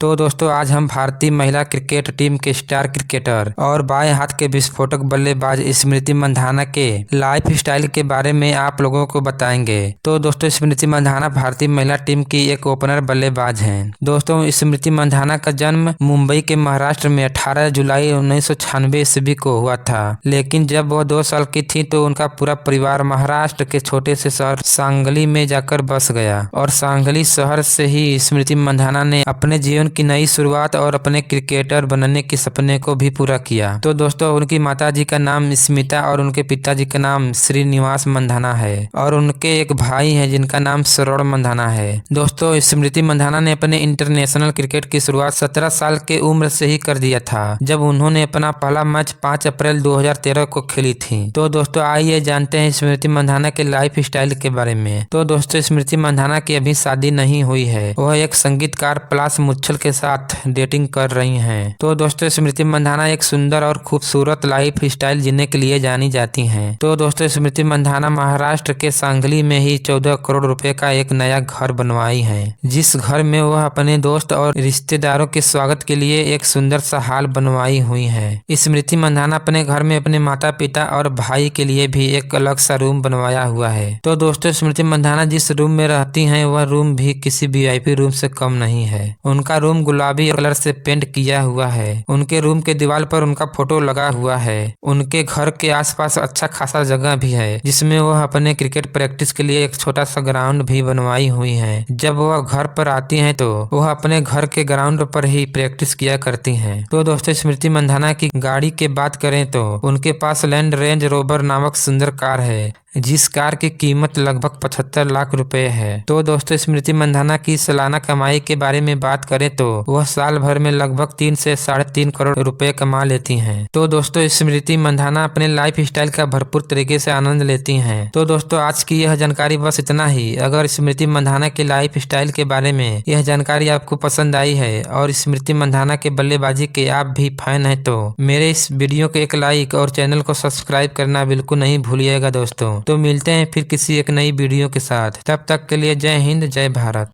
तो दोस्तों आज हम भारतीय महिला क्रिकेट टीम के स्टार क्रिकेटर और बाएं हाथ के विस्फोटक बल्लेबाज स्मृति मंधाना के लाइफ स्टाइल के बारे में आप लोगों को बताएंगे। तो दोस्तों स्मृति मंधाना भारतीय महिला टीम की एक ओपनर बल्लेबाज हैं। दोस्तों स्मृति मंधाना का जन्म मुंबई के महाराष्ट्र में 18 जुलाई 1996 ईस्वी को हुआ था, लेकिन जब वह 2 साल की थी तो उनका पूरा परिवार महाराष्ट्र के छोटे से शहर सांगली में जाकर बस गया और सांगली शहर से ही स्मृति मंधाना ने अपने जीवन की नई शुरुआत और अपने क्रिकेटर बनने के सपने को भी पूरा किया। तो दोस्तों उनकी माताजी का नाम स्मिता और उनके पिताजी का नाम श्रीनिवास मंधाना है और उनके एक भाई है जिनका नाम श्रवण मंधाना है। दोस्तों स्मृति मंधाना ने अपने इंटरनेशनल क्रिकेट की शुरुआत 17 साल के उम्र से ही कर दिया था, जब उन्होंने अपना पहला मैच 5 अप्रैल 2013 को खेली थी। तो दोस्तों आइए जानते हैं स्मृति मंधाना के लाइफ स्टाइल के बारे में। तो दोस्तों स्मृति मंधाना की अभी शादी नहीं हुई है, वह एक संगीतकार पलाश मुच्छल के साथ डेटिंग कर रही हैं। तो दोस्तों स्मृति मंधाना एक सुंदर और खूबसूरत लाइफ स्टाइल जीने के लिए जानी जाती हैं। तो दोस्तों स्मृति मंधाना महाराष्ट्र के सांगली में ही 14 करोड़ रुपए का एक नया घर बनवाई है, जिस घर में वह अपने दोस्त और रिश्तेदारों के स्वागत के लिए एक सुंदर सा हॉल बनवाई हुई है। स्मृति मंधाना अपने घर में अपने माता पिता और भाई के लिए भी एक अलग सा रूम बनवाया हुआ है। तो दोस्तों स्मृति मंधाना जिस रूम में रहती हैं वह रूम भी किसी वीआईपी रूम से कम नहीं है। उनका रूम गुलाबी कलर से पेंट किया हुआ है। उनके रूम के दीवार पर उनका फोटो लगा हुआ है। उनके घर के आसपास अच्छा खासा जगह भी है, जिसमें वह अपने क्रिकेट प्रैक्टिस के लिए एक छोटा सा ग्राउंड भी बनवाई हुई है। जब वह घर पर आती हैं तो वह अपने घर के ग्राउंड पर ही प्रैक्टिस किया करती हैं। तो दोस्तों स्मृति मंधाना की गाड़ी की बात करें तो उनके पास लैंड रेंज रोवर नामक सुंदर कार है, जिस कार की कीमत लगभग 75 लाख रुपए है। तो दोस्तों स्मृति मंधाना की सालाना कमाई के बारे में बात करें तो वह साल भर में लगभग 3 से 3.5 करोड़ रुपए कमा लेती हैं। तो दोस्तों स्मृति मंधाना अपने लाइफ स्टाइल का भरपूर तरीके से आनंद लेती हैं। तो दोस्तों आज की यह जानकारी बस इतना ही। अगर स्मृति मंधाना के लाइफ स्टाइल के बारे में यह जानकारी आपको पसंद आई है और स्मृति मंधाना के बल्लेबाजी के आप भी फैन हैं तो मेरे इस वीडियो को एक लाइक और चैनल को सब्सक्राइब करना बिल्कुल नहीं भूलिएगा दोस्तों। तो मिलते हैं फिर किसी एक नई वीडियो के साथ। तब तक के लिए जय हिंद जय भारत।